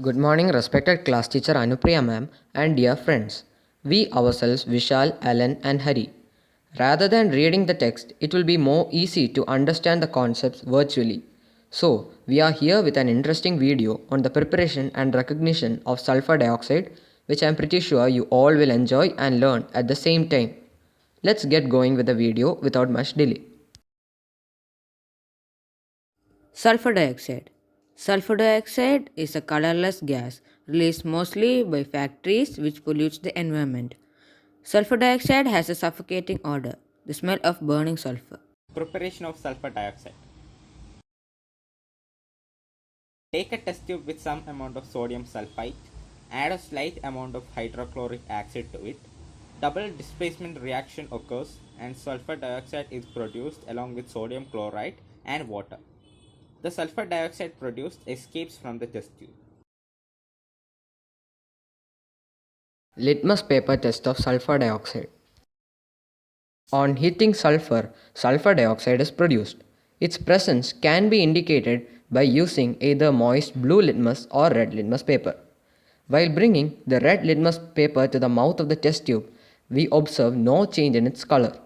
Good morning, respected class teacher Anupriya ma'am, and dear friends. We ourselves, Vishal, Alan, and Hari. Rather than reading the text, it will be more easy to understand the concepts virtually. So, we are here with an interesting video on the preparation and recognition of sulfur dioxide, which I am pretty sure you all will enjoy and learn at the same time. Let's get going with the video without much delay. Sulfur dioxide. Sulfur dioxide is a colorless gas released mostly by factories which pollutes the environment. Sulfur dioxide has a suffocating odor, the smell of burning sulfur. Preparation of sulfur dioxide. Take a test tube with some amount of sodium sulfite, add a slight amount of hydrochloric acid to it. Double displacement reaction occurs and sulfur dioxide is produced along with sodium chloride and water. The sulfur dioxide produced escapes from the test tube. Litmus paper test of sulfur dioxide. On heating sulfur, sulfur dioxide is produced. Its presence can be indicated by using either moist blue litmus or red litmus paper. While bringing the red litmus paper to the mouth of the test tube, we observe no change in its color.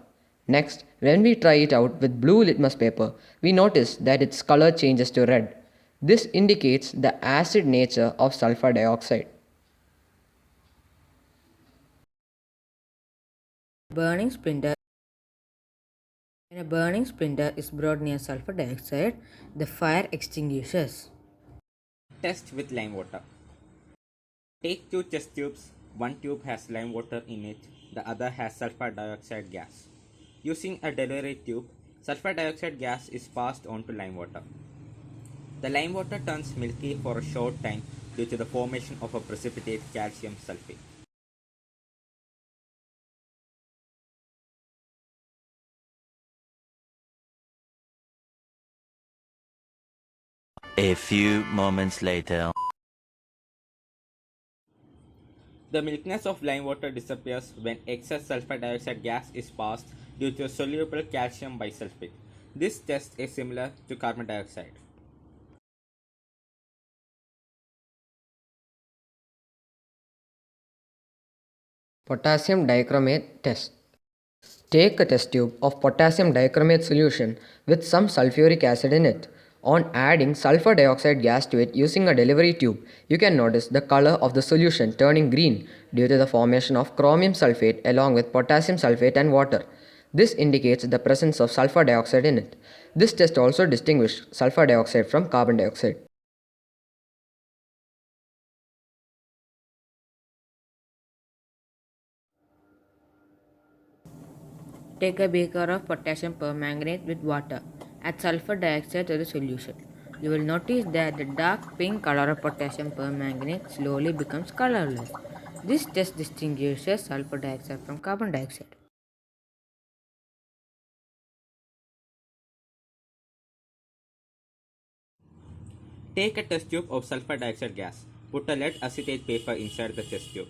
Next, when we try it out with blue litmus paper, we notice that its color changes to red. This indicates the acid nature of sulfur dioxide. Burning splinter. When a burning splinter is brought near sulfur dioxide, the fire extinguishes. Test with lime water. Take two test tubes. One tube has lime water in it, the other has sulfur dioxide gas. Using a delivery tube, sulfur dioxide gas is passed on to lime water. The lime water turns milky for a short time due to the formation of a precipitate calcium sulfate. A few moments later. The milkiness of lime water disappears when excess sulfur dioxide gas is passed due to soluble calcium bisulfate. This test is similar to carbon dioxide. Potassium dichromate test. Take a test tube of potassium dichromate solution with some sulfuric acid in it. On adding sulfur dioxide gas to it using a delivery tube, you can notice the color of the solution turning green due to the formation of chromium sulfate along with potassium sulfate and water. This indicates the presence of sulfur dioxide in it. This test also distinguishes sulfur dioxide from carbon dioxide. Take a beaker of potassium permanganate with water. Add sulfur dioxide to the solution. You will notice that the dark pink color of potassium permanganate slowly becomes colorless. This test distinguishes sulfur dioxide from carbon dioxide. Take a test tube of sulfur dioxide gas. Put a lead acetate paper inside the test tube.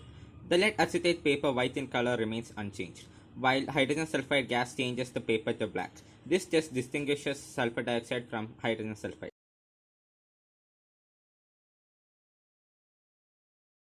The lead acetate paper white in color remains unchanged, while hydrogen sulfide gas changes the paper to black. This test distinguishes sulfur dioxide from hydrogen sulfide.